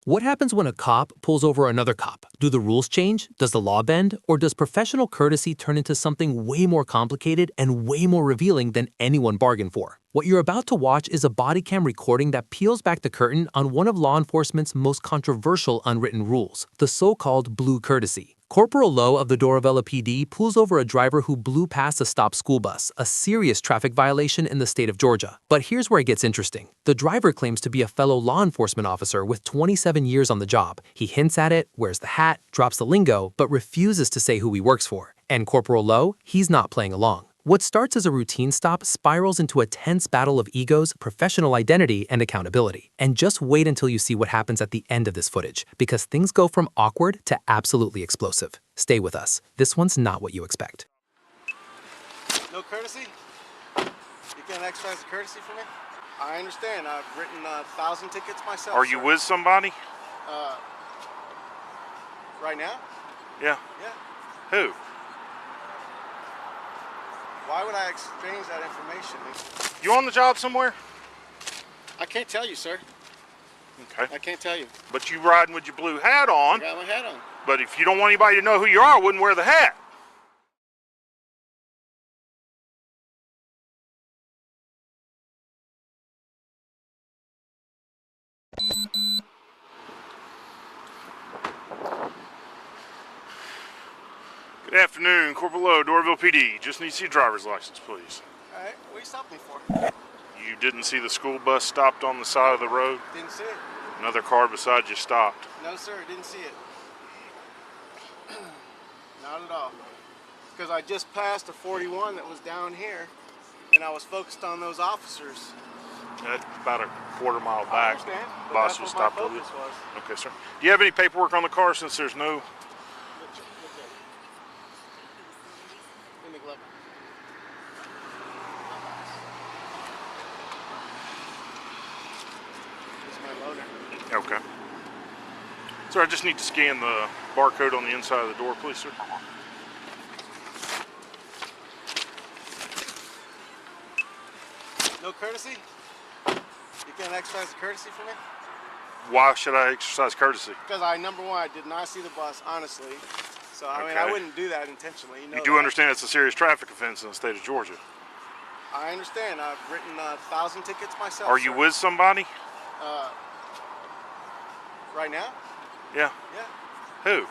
What happens when a cop pulls over another cop? Do the rules change? Does the law bend? Or does professional courtesy turn into something way more complicated and way more revealing than anyone bargained for? What you're about to watch is a body cam recording that peels back the curtain on one of law enforcement's most controversial unwritten rules, the so-called blue courtesy. Corporal Lowe of the Doraville PD pulls over a driver who blew past a stopped school bus, a serious traffic violation in the state of Georgia. But here's where it gets interesting. The driver claims to be a fellow law enforcement officer with 27 years on the job. He hints at it, wears the hat, drops the lingo, but refuses to say who he works for. And Corporal Lowe, he's not playing along. What starts as a routine stop spirals into a tense battle of egos, professional identity, and accountability. And just wait until you see what happens at the end of this footage, because things go from awkward to absolutely explosive. Stay with us. This one's not what you expect. No courtesy? You can't exercise the courtesy for me? I understand. I've written 1,000 tickets myself. Are you with somebody? Right now? Yeah. Yeah. Who? Why would I exchange that information? You on the job somewhere? I can't tell you, sir. Okay. I can't tell you. But you riding with your blue hat on. I got my hat on. But if you don't want anybody to know who you are, I wouldn't wear the hat. Good afternoon, Corporal Lowe, Doraville PD. Just need to see your driver's license, please. All right, what are you stopping me for? You didn't see the school bus stopped on the side of the road? Didn't see it. Another car beside you stopped. No, sir, didn't see it. Not at all. Because I just passed a 41 that was down here, and I was focused on those officers. That's about a quarter mile I back. understand, but Boss that's was what my stopped with you. focus was. Okay, sir. Do you have any paperwork on the car since there's no... In the glove. This is my loader. Okay. Sir, I just need to scan the barcode on the inside of the door, please, sir. No courtesy? You can't exercise the courtesy for me? Why should I exercise courtesy? Because number one, I did not see the bus, honestly. So, I mean, Okay. I wouldn't do that intentionally. You know You do that. understand it's a serious traffic offense in the state of Georgia. I understand. I've written 1,000 tickets myself. Are you sir. with somebody? Right now? Yeah. Yeah. Who?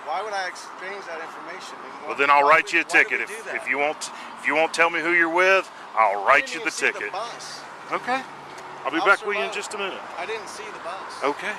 Why would I exchange that information? Well, then I'll write you a ticket. If you won't tell me who you're with, I'll write you the ticket. The bus. Okay. I'll be Officer back with you in Lowe. just a minute. I didn't see the bus. Okay.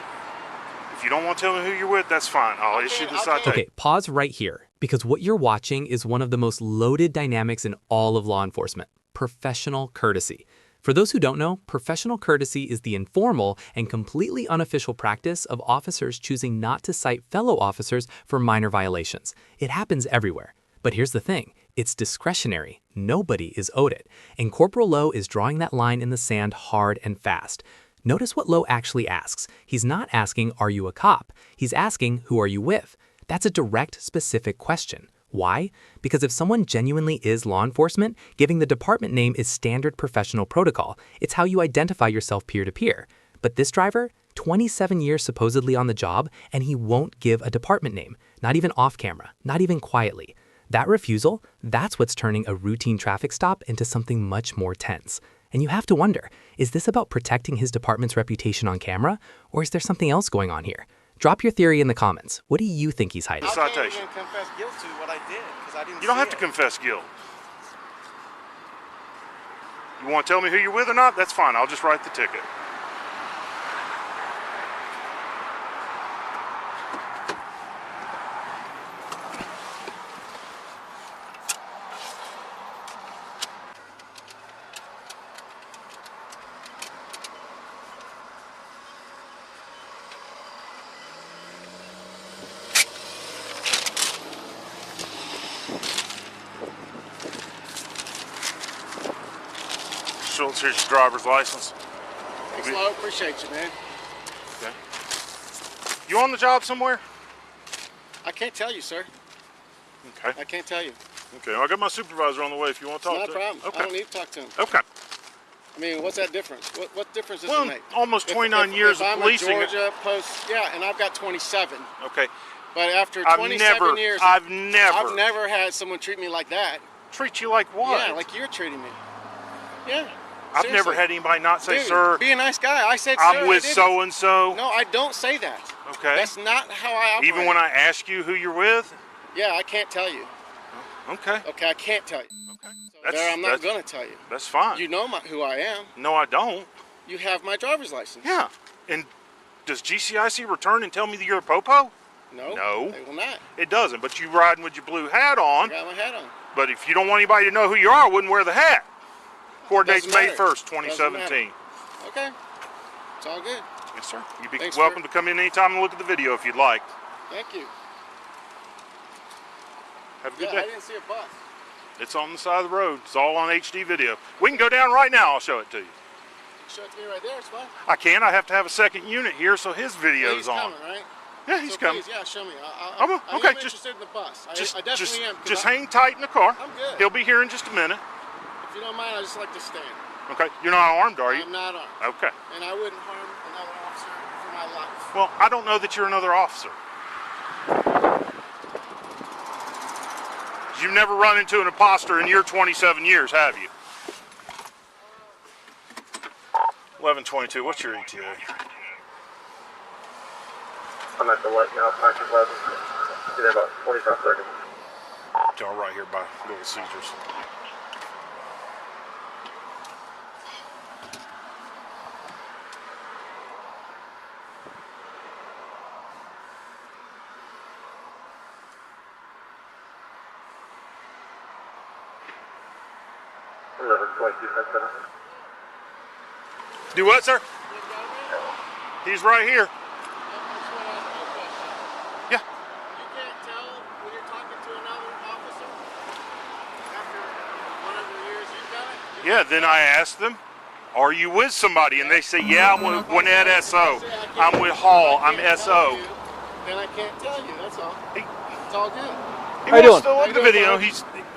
If you don't want to tell me who you're with, that's fine. I'll issue the citation. Okay, pause right here, because what you're watching is one of the most loaded dynamics in all of law enforcement: professional courtesy. For those who don't know, professional courtesy is the informal and completely unofficial practice of officers choosing not to cite fellow officers for minor violations. It happens everywhere. But here's the thing, it's discretionary. Nobody is owed it. And Corporal Lowe is drawing that line in the sand hard and fast. Notice what Lowe actually asks. He's not asking, are you a cop? He's asking, who are you with? That's a direct, specific question. Why? Because if someone genuinely is law enforcement, giving the department name is standard professional protocol. It's how you identify yourself peer-to-peer. But this driver, 27 years supposedly on the job, and he won't give a department name, not even off camera, not even quietly. That refusal, that's what's turning a routine traffic stop into something much more tense. And you have to wonder, is this about protecting his department's reputation on camera, or is there something else going on here? Drop your theory in the comments. What do you think he's hiding? I can't Citation. even confess guilt to what I did because I didn't. You don't see have to it. confess guilt. You want to tell me who you're with or not? That's fine. I'll just write the ticket. Schultz, here's your driver's license. Thanks, Lowe. Appreciate you, man. Okay. You on the job somewhere? I can't tell you, sir. Okay. I can't tell you. Okay, well, I got my supervisor on the way if you want to talk Not to a problem. him. Okay. I don't need to talk to him. Okay. I mean, what's that difference? What difference does Well, it make? almost 29 years if of I'm policing. a Georgia post, yeah, and I've got 27. Okay. But after 27 years, I've never had someone treat me like that. Treat you like what? Yeah, like you're treating me. Yeah. I've seriously. never had anybody not say, Dude, sir. Be a nice guy. I said, I'm sir, with so and so. No, I don't say that. Okay. That's not how I operate. Even when I ask you who you're with. Yeah, I can't tell you. Okay. Okay, I can't tell you. Okay. So I'm not gonna tell you. That's fine. You know who I am. No, I don't. You have my driver's license. Yeah. And does GCIC return and tell me that you're a popo? No. No. They will not. It doesn't. But you riding with your blue hat on. I got my hat on. But if you don't want anybody to know who you are, I wouldn't wear the hat. Court date's Doesn't May matter. 1st, 2017. Okay. It's all good. Yes, sir. You'd be Thanks welcome to come in anytime and look at the video if you'd like. Thank you. Have a good Yeah, day. I didn't see a bus. It's on the side of the road. It's all on HD video. We can go down right now. I'll show it to you. Show it to me right there. It's fine. I can. I have to have a second unit here, so his video's He's on. coming, right? Yeah, he's So coming. Please, yeah, show me. I will. I Okay, am just- interested in the bus. Just, I definitely am. 'Cause just hang tight in the car. I'm good. He'll be here in just a minute. If you don't mind, I just like to stand. Okay. You're not armed, are you? I'm not armed. Okay. And I wouldn't harm another officer for my life. Well, I don't know that you're another officer. You've never run into an imposter in your 27 years, have you? 1122, what's your ETA? I'm at the light now, Park 11. Be there about 45 seconds. Y'all right here by Little Caesars. Do what, sir? He's right here. Yeah. You can't tell when you're talking to another officer after whatever years you've done it? Yeah, then I asked them, are you with somebody? And they say, yeah, I'm with Gwinnett SO. I'm with Hall. I'm SO. Then I can't tell you, that's all. It's all good. He How you wants doing? to look at the video.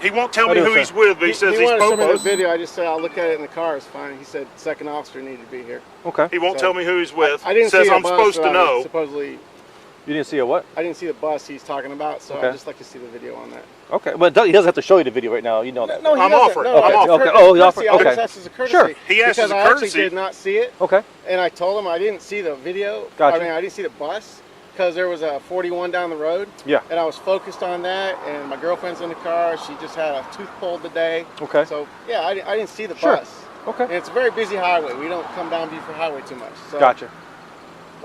He won't tell me doing, who sir? he's with, but he says he he's wanted to show me the popos. video. I just said I'll look at it in the car. It's fine. He said second officer needed to be here. Okay. He won't So, tell me who he's with. I didn't Says see a I'm bus supposed to that I know. Supposedly, You didn't see a what? I didn't see the bus he's talking about, so Okay. I'd just like to see the video on that. Okay, but he doesn't have to show you the video right now. You know that. No, he I'm doesn't. offering. No, I'm it's a offering. courtesy. Oh, you're I offering. just Okay. asked as a courtesy. Sure. He asked as because a I courtesy. actually did not see it, Okay. and I told him I didn't see the video. Gotcha. I mean, I didn't see the bus because there was a 41 down the road. Yeah. And I was focused on that, and my girlfriend's in the car. She just had a tooth pulled today. Okay. So yeah, I didn't see the Sure. bus. Okay. And it's a very busy highway. We don't come down Buford Highway too much. So Gotcha.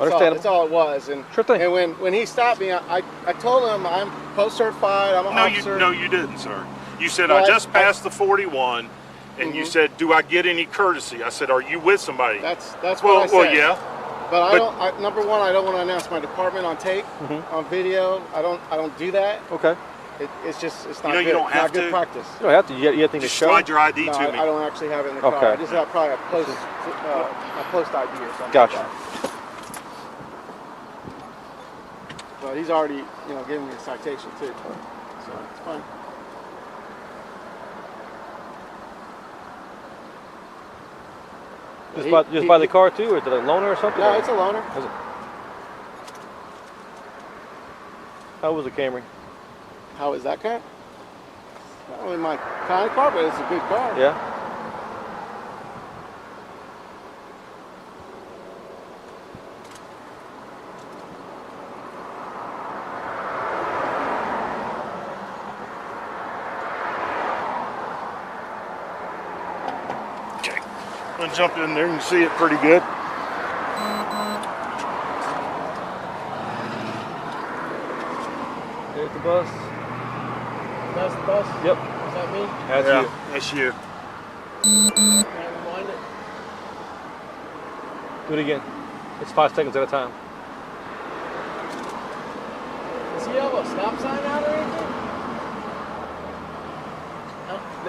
Understandable. That's all it was. And Sure thing. And when he stopped me, I told him I'm post certified. I'm an officer. No, you didn't, sir. You said Well, I just passed the 41, and you said, "Do I get any courtesy?" I said, "Are you with somebody?" That's what well, I said. well, yeah. But number one, I don't want to announce my department on tape, on video. I don't do that. Okay. It's not You know, good. you don't It's have not good to. practice. You don't have to. You have anything to Just show? slide your ID No, to me. I don't actually have it in the car. Okay. I just have probably a post ID or something. Gotcha. Like that. But he's already, giving me a citation too, so it's fine. Just by the car too, or is it a loaner or something? No, or- it's a loaner. Is it? How was the Camry? How is that car? Not really my kind of car, but it's a good car. Yeah. Okay. I'm gonna jump in there and see it pretty good. There's the bus. That's the bus? Yep. Is that me? That's yeah, you. that's you. Can I rewind it? Do it again. It's 5 seconds at a time. Does he have a stop sign out or anything?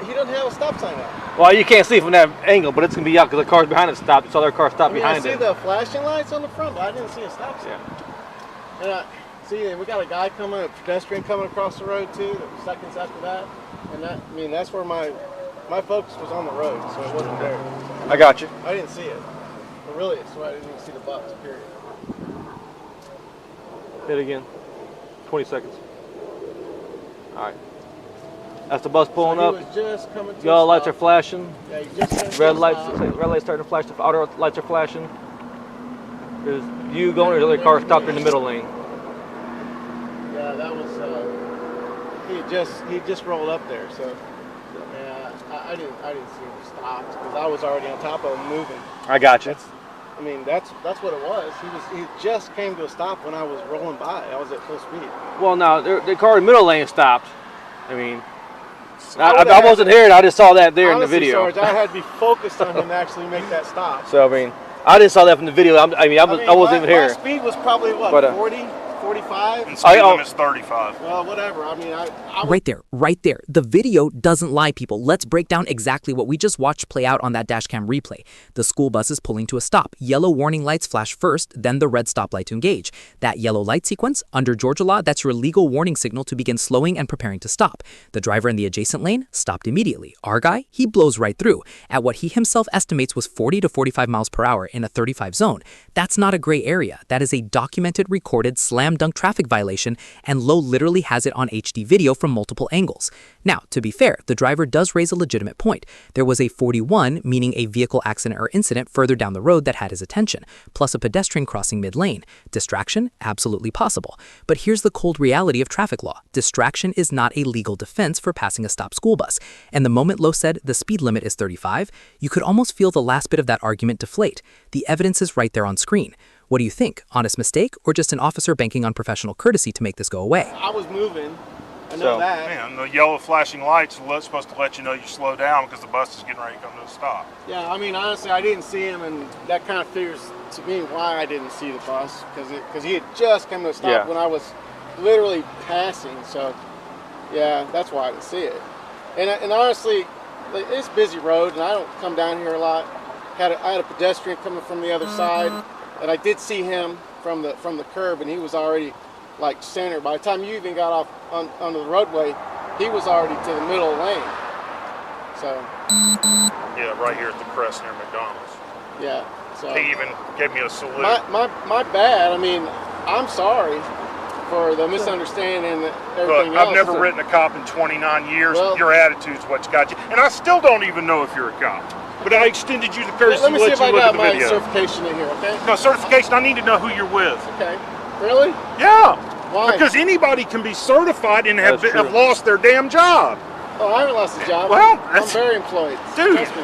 He doesn't have a stop sign out. Well, you can't see from that angle, but it's gonna be out because the cars behind it stopped. You saw their car stop I behind see it. the flashing lights on the front, but I didn't see a stop sign. Yeah. And see, we got a guy coming, a pedestrian coming across the road too, seconds after that. And that's where my my focus was on the road, so it wasn't there. I got you. I didn't see it. But really, so I didn't even see the bus, period. Hit again. 20 seconds. All right. That's the bus pulling So up. he was just coming to Yellow a lights are stop. flashing. Yeah, he just came to Red a lights. stop. Red lights starting to flash. The outer lights are flashing. There's you going. There's other cars stopped in the middle lane. Yeah, that was. He just rolled up there, so. Yeah, I didn't see him stop because I was already on top of him moving. I got you. I mean, that's what it was. He just came to a stop when I was rolling by. I was at full speed. Well, now the car in the middle lane stopped. I mean, I wasn't here, and I just saw that there Honestly, in the video. Sarge, I had to be focused on him to actually make that stop. So I mean, I just saw that from the video. I wasn't even here. My speed was probably what, But, 40, 45? And speed limit's 35. Well, whatever. I mean, I Right there. The video doesn't lie, people. Let's break down exactly what we just watched play out on that dashcam replay. The school bus is pulling to a stop. Yellow warning lights flash first, then the red stoplight to engage. That yellow light sequence, under Georgia law, that's your legal warning signal to begin slowing and preparing to stop. The driver in the adjacent lane stopped immediately. Our guy, he blows right through at what he himself estimates was 40 to 45 miles per hour in a 35 zone. That's not a gray area. That is a documented, recorded, slam dunk traffic violation, and Lowe literally has it on HD video from multiple angles. Now, to be fair, the driver does raise a legitimate point. There was a 41, meaning a vehicle accident or incident further down the road that had his attention, plus a pedestrian crossing mid-lane. Distraction? Absolutely possible. But here's the cold reality of traffic law. Distraction is not a legal defense for passing a stopped school bus. And the moment Lowe said the speed limit is 35, you could almost feel the last bit of that argument deflate. The evidence is right there on screen. What do you think? Honest mistake or just an officer banking on professional courtesy to make this go away? I was moving. I know that. Man, the yellow flashing lights are supposed to let you know you slow down because the bus is getting ready to come to a stop. Yeah, I mean, honestly, I didn't see him, and that kind of figures to me why I didn't see the bus, because he had just come to a stop when I was literally passing. So, yeah, that's why I didn't see it. And honestly, it's a busy road, and I don't come down here a lot. I had a pedestrian coming from the other side, and I did see him from the curb, and he was already like center. By the time you even got off onto the roadway, he was already to the middle lane. So Yeah, right here at the crest near McDonald's. yeah, so He even gave me a salute. my bad. I mean, I'm sorry for the misunderstanding and everything Look, else. I've never written a cop in 29 years. Well- Your attitude's what's got you. And I still don't even know if you're a cop. But I extended you the courtesy Let me to see let if you I look at got the my video. certification in here, okay? No, certification, I need to know who you're with. Okay. Really? Yeah. Why? Because anybody can be certified and have That's true. lost their damn job. Oh, I haven't lost a job. Well, I'm that's- very employed. Dude. Trust me.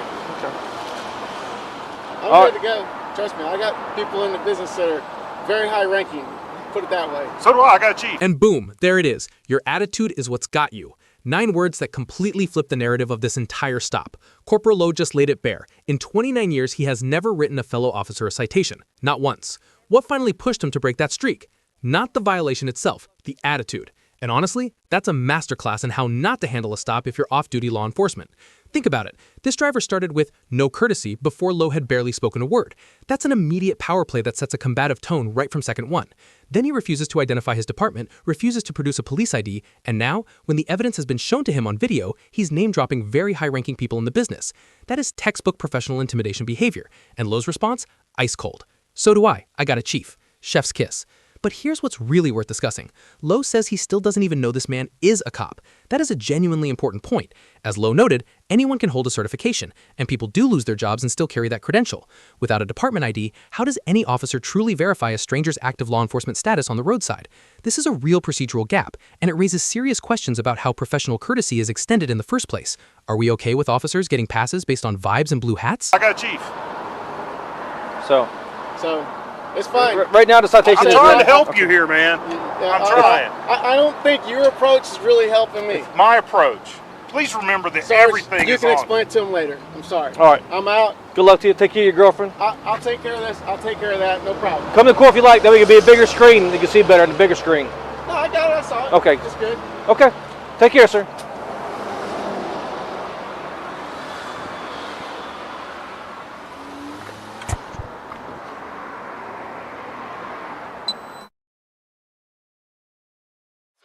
I'm All ready to go. Trust me. I got people in the business that are very high ranking. Put it that way. So do I got a chief. And boom, there it is. Your attitude is what's got you. 9 words that completely flip the narrative of this entire stop. Corporal Lowe just laid it bare. In 29 years, he has never written a fellow officer a citation. Not once. What finally pushed him to break that streak? Not the violation itself, the attitude. And honestly, that's a masterclass in how not to handle a stop if you're off-duty law enforcement. Think about it. This driver started with no courtesy before Lowe had barely spoken a word. That's an immediate power play that sets a combative tone right from second one. Then he refuses to identify his department, refuses to produce a police ID, and now, when the evidence has been shown to him on video, he's name-dropping very high-ranking people in the business. That is textbook professional intimidation behavior. And Lowe's response? Ice cold. So do I. I got a chief. Chef's kiss. But here's what's really worth discussing. Lowe says he still doesn't even know this man is a cop. That is a genuinely important point. As Lowe noted, anyone can hold a certification, and people do lose their jobs and still carry that credential. Without a department ID, how does any officer truly verify a stranger's active law enforcement status on the roadside? This is a real procedural gap, and it raises serious questions about how professional courtesy is extended in the first place. Are we okay with officers getting passes based on vibes and blue hats? I got a chief. So It's fine. right now the citation I'm is trying to help you here, man. Yeah, I'm trying. I don't think your approach is really helping me. My approach. Please remember that Sarge, everything you is can on. explain it to him later. I'm sorry. All right. I'm out. Good luck to you. Take care of your girlfriend. I'll take care of this. I'll take care of that. No problem. Come to court if you like. That way you can be a bigger screen. You can see better on the bigger screen. No, I got it. I saw it. Okay. It's good. Okay. Take care, sir.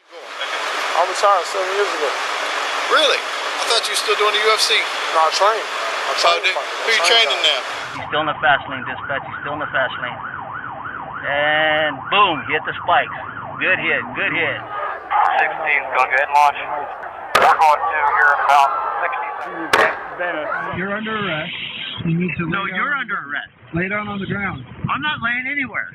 I retired 7 years ago. Really? I thought you were still doing the UFC. not trained. Who you training now? He's still in the fast lane, dispatch. He's still in the fast lane. And boom, hit the spikes. Good hit, good hit. 16's going to go ahead and launch. We're going to here in about 60. You're under arrest. You need to No, you're under arrest. lay down on the ground. I'm not laying anywhere.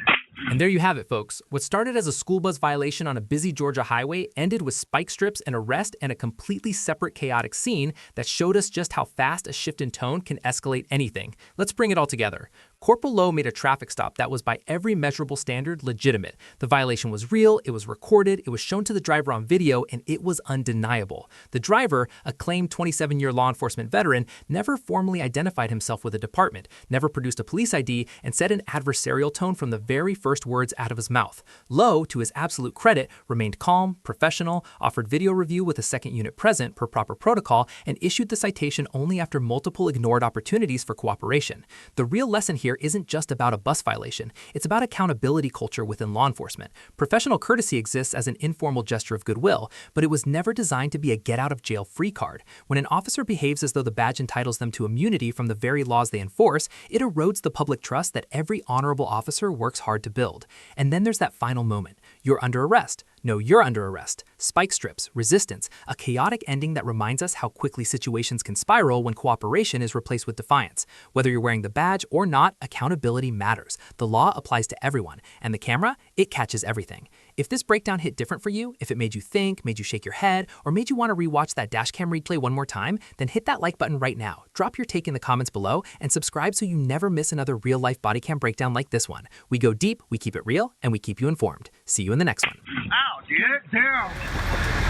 And there you have it, folks. What started as a school bus violation on a busy Georgia highway ended with spike strips, an arrest, and a completely separate chaotic scene that showed us just how fast a shift in tone can escalate anything. Let's bring it all together. Corporal Lowe made a traffic stop that was by every measurable standard legitimate. The violation was real, it was recorded, it was shown to the driver on video, and it was undeniable. The driver, a claimed 27-year law enforcement veteran, never formally identified himself with the department, never produced a police ID, and set an adversarial tone from the very first words out of his mouth. Lowe, to his absolute credit, remained calm, professional, offered video review with a second unit present per proper protocol, and issued the citation only after multiple ignored opportunities for cooperation. The real lesson here isn't just about a bus violation. It's about accountability culture within law enforcement. Professional courtesy exists as an informal gesture of goodwill, but it was never designed to be a get-out-of-jail-free card. When an officer behaves as though the badge entitles them to immunity from the very laws they enforce, it erodes the public trust that every honorable officer works hard to build. And then there's that final moment. You're under arrest. No, you're under arrest. Spike strips, resistance, a chaotic ending that reminds us how quickly situations can spiral when cooperation is replaced with defiance. Whether you're wearing the badge or not, accountability matters. The law applies to everyone, and the camera, it catches everything. If this breakdown hit different for you, if it made you think, made you shake your head, or made you want to rewatch that Dashcam replay one more time, then hit that like button right now. Drop your take in the comments below, and subscribe so you never miss another real-life bodycam breakdown like this one. We go deep, we keep it real, and we keep you informed. See you in the next one. Ow, dude. Get down.